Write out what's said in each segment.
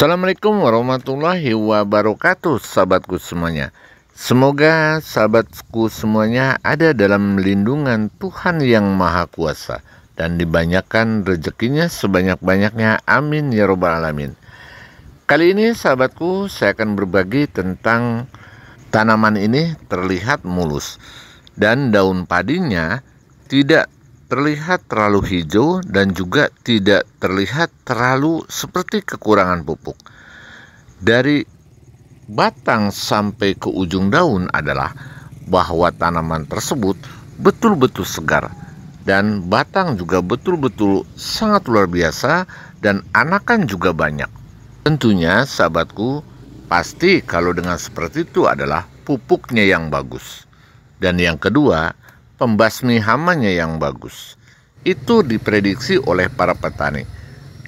Assalamualaikum warahmatullahi wabarakatuh, sahabatku semuanya. Semoga sahabatku semuanya ada dalam lindungan Tuhan Yang Maha Kuasa dan dibanyakan rezekinya sebanyak-banyaknya. Amin ya robbal alamin. Kali ini sahabatku, saya akan berbagi tentang tanaman ini terlihat mulus dan daun padinya tidak terlihat terlalu hijau dan juga tidak terlihat terlalu seperti kekurangan pupuk. Dari batang sampai ke ujung daun adalah bahwa tanaman tersebut betul-betul segar dan batang juga betul-betul sangat luar biasa dan anakan juga banyak. Tentunya sahabatku, pasti kalau dengan seperti itu adalah pupuknya yang bagus. Dan yang kedua, pembasmi hamanya yang bagus. Itu diprediksi oleh para petani.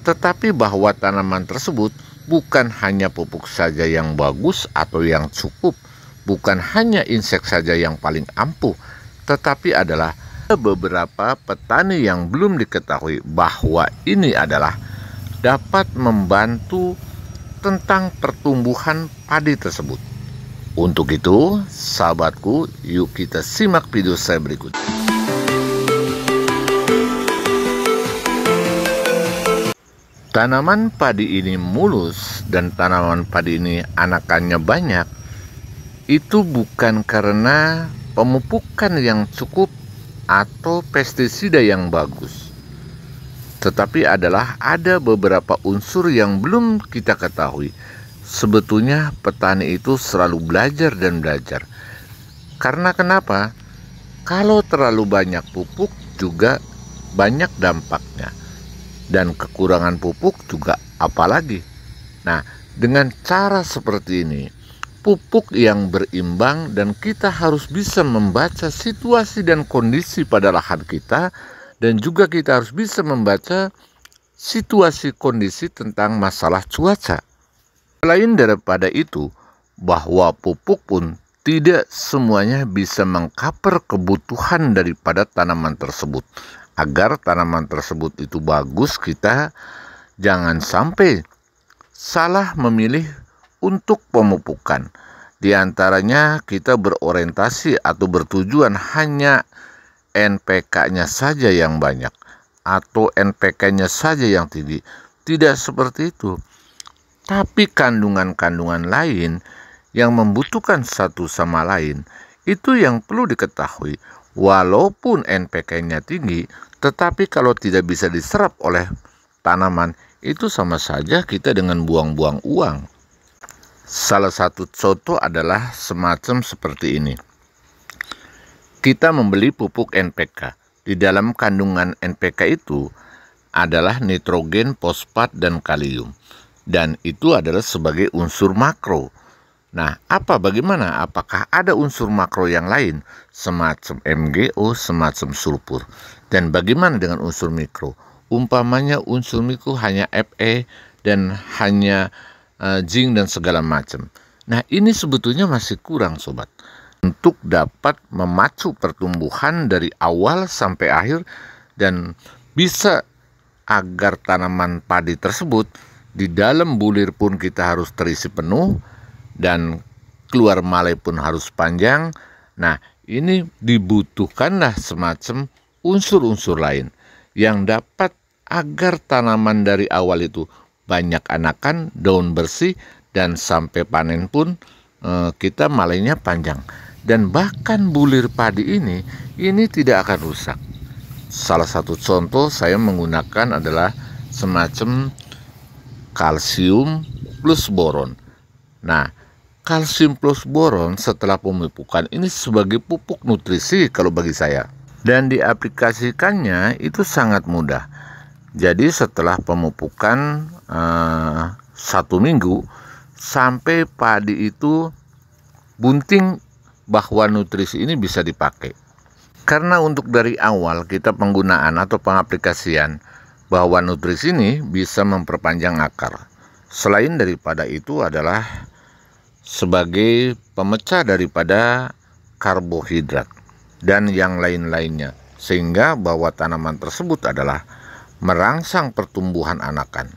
Tetapi bahwa tanaman tersebut bukan hanya pupuk saja yang bagus atau yang cukup, bukan hanya insek saja yang paling ampuh, tetapi adalah beberapa petani yang belum diketahui bahwa ini adalah dapat membantu tentang pertumbuhan padi tersebut. Untuk itu, sahabatku, yuk kita simak video saya berikut. Tanaman padi ini mulus dan tanaman padi ini anakannya banyak. Itu bukan karena pemupukan yang cukup atau pestisida yang bagus, tetapi adalah ada beberapa unsur yang belum kita ketahui. Sebetulnya petani itu selalu belajar dan belajar. Karena kenapa? Kalau terlalu banyak pupuk juga banyak dampaknya. Dan kekurangan pupuk juga apalagi. Nah, dengan cara seperti ini, pupuk yang berimbang dan kita harus bisa membaca situasi dan kondisi pada lahan kita. Dan juga kita harus bisa membaca situasi kondisi tentang masalah cuaca. Selain daripada itu, bahwa pupuk pun tidak semuanya bisa mengcover kebutuhan daripada tanaman tersebut. Agar tanaman tersebut itu bagus, kita jangan sampai salah memilih untuk pemupukan. Di antaranya kita berorientasi atau bertujuan hanya NPK-nya saja yang banyak atau NPK-nya saja yang tinggi. Tidak seperti itu. Tapi kandungan-kandungan lain yang membutuhkan satu sama lain, itu yang perlu diketahui. Walaupun NPK-nya tinggi, tetapi kalau tidak bisa diserap oleh tanaman, itu sama saja kita dengan buang-buang uang. Salah satu contoh adalah semacam seperti ini. Kita membeli pupuk NPK. Di dalam kandungan NPK itu adalah nitrogen, fosfat, dan kalium. Dan itu adalah sebagai unsur makro. Nah, bagaimana? Apakah ada unsur makro yang lain? Semacam MgO, semacam sulfur. Dan bagaimana dengan unsur mikro? Umpamanya unsur mikro hanya Fe dan hanya zinc dan segala macam. Nah, ini sebetulnya masih kurang, sobat. Untuk dapat memacu pertumbuhan dari awal sampai akhir dan bisa agar tanaman padi tersebut di dalam bulir pun kita harus terisi penuh dan keluar malai pun harus panjang. Nah, ini dibutuhkanlah semacam unsur-unsur lain yang dapat agar tanaman dari awal itu banyak anakan, daun bersih, dan sampai panen pun kita malainya panjang. Dan bahkan bulir padi ini tidak akan rusak. Salah satu contoh saya menggunakan adalah semacam kalsium plus boron. Nah, kalsium plus boron setelah pemupukan ini sebagai pupuk nutrisi kalau bagi saya. Dan diaplikasikannya itu sangat mudah. Jadi setelah pemupukan 1 minggu sampai padi itu bunting, bahwa nutrisi ini bisa dipakai. Karena untuk dari awal kita penggunaan atau pengaplikasian bahwa nutrisi ini bisa memperpanjang akar. Selain daripada itu adalah sebagai pemecah daripada karbohidrat dan yang lain-lainnya. Sehingga bahwa tanaman tersebut adalah merangsang pertumbuhan anakan.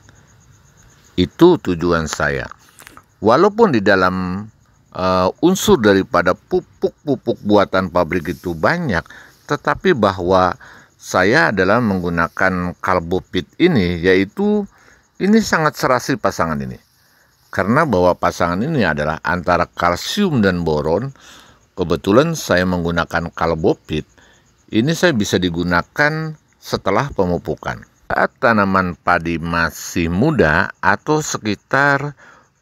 Itu tujuan saya. Walaupun di dalam unsur daripada pupuk-pupuk buatan pabrik itu banyak, tetapi bahwa saya adalah menggunakan Kalbopit ini, yaitu ini sangat serasi pasangan ini. Karena bahwa pasangan ini adalah antara kalsium dan boron, kebetulan saya menggunakan Kalbopit, ini saya bisa digunakan setelah pemupukan. Saat tanaman padi masih muda atau sekitar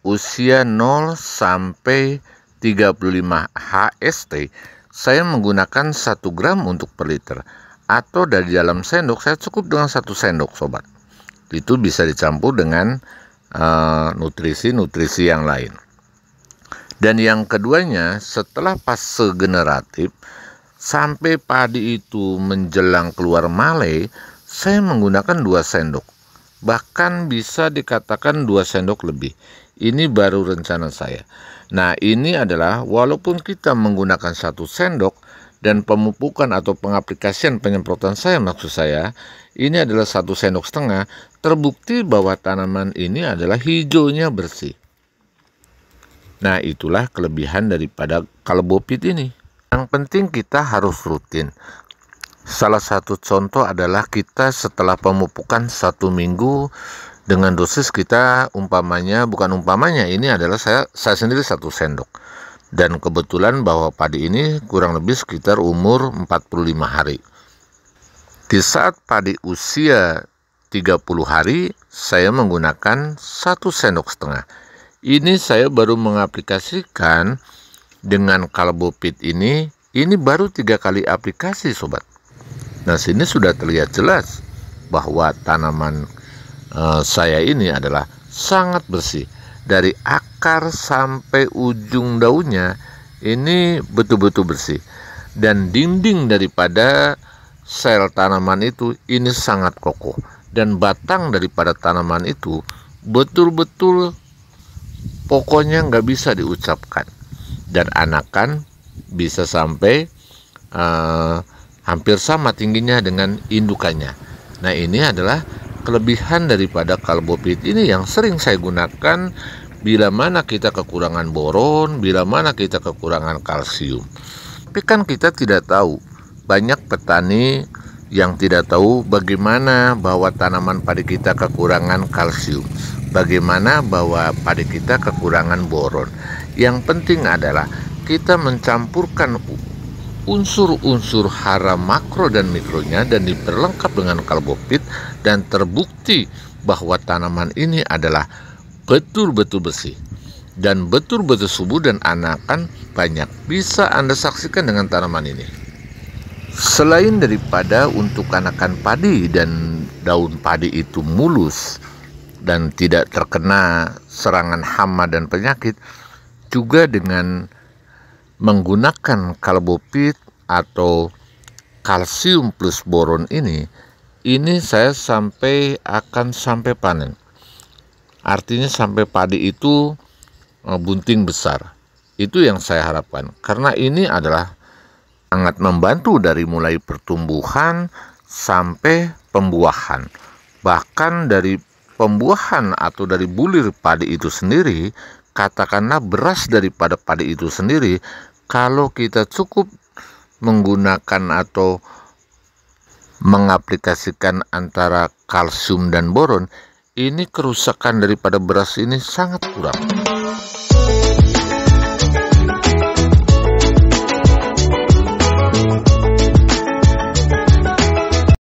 usia 0 sampai 35 HST, saya menggunakan 1 gram untuk per liter. Atau dari dalam sendok, saya cukup dengan 1 sendok sobat. Itu bisa dicampur dengan nutrisi-nutrisi yang lain. Dan yang keduanya, setelah fase generatif sampai padi itu menjelang keluar male, saya menggunakan 2 sendok. Bahkan bisa dikatakan 2 sendok lebih. Ini baru rencana saya. Nah, ini adalah walaupun kita menggunakan 1 sendok dan pemupukan atau pengaplikasian penyemprotan saya, maksud saya, ini adalah 1 sendok setengah, terbukti bahwa tanaman ini adalah hijaunya bersih. Nah, itulah kelebihan daripada Kalbopit ini. Yang penting kita harus rutin. Salah satu contoh adalah kita setelah pemupukan 1 minggu dengan dosis kita ini adalah saya sendiri 1 sendok. Dan kebetulan bahwa padi ini kurang lebih sekitar umur 45 hari. Di saat padi usia 30 hari, saya menggunakan 1 sendok setengah. Ini saya baru mengaplikasikan dengan Kalbopit ini baru 3 kali aplikasi sobat. Nah, sini sudah terlihat jelas bahwa tanaman saya ini adalah sangat bersih. Dari akar sampai ujung daunnya ini betul-betul bersih. Dan dinding daripada sel tanaman itu ini sangat kokoh. Dan batang daripada tanaman itu betul-betul pokoknya nggak bisa diucapkan. Dan anakan bisa sampai hampir sama tingginya dengan indukannya. Nah, ini adalah kelebihan daripada Kalbopit ini yang sering saya gunakan bila mana kita kekurangan boron, bila mana kita kekurangan kalsium. Tapi kan kita tidak tahu, banyak petani yang tidak tahu bagaimana bahwa tanaman padi kita kekurangan kalsium, bagaimana bahwa padi kita kekurangan boron. Yang penting adalah kita mencampurkan unsur-unsur hara makro dan mikronya dan diperlengkap dengan Kalbopit, dan terbukti bahwa tanaman ini adalah betul-betul bersih dan betul-betul subur dan anakan banyak. Bisa Anda saksikan dengan tanaman ini. Selain daripada untuk anakan padi dan daun padi itu mulus dan tidak terkena serangan hama dan penyakit, juga dengan menggunakan Kalbopit atau kalsium plus boron ini saya akan sampai panen. Artinya sampai padi itu bunting besar. Itu yang saya harapkan. Karena ini adalah sangat membantu dari mulai pertumbuhan sampai pembuahan. Bahkan dari pembuahan atau dari bulir padi itu sendiri, katakanlah beras daripada padi itu sendiri, kalau kita cukup menggunakan atau mengaplikasikan antara kalsium dan boron, ini kerusakan daripada beras ini sangat kurang.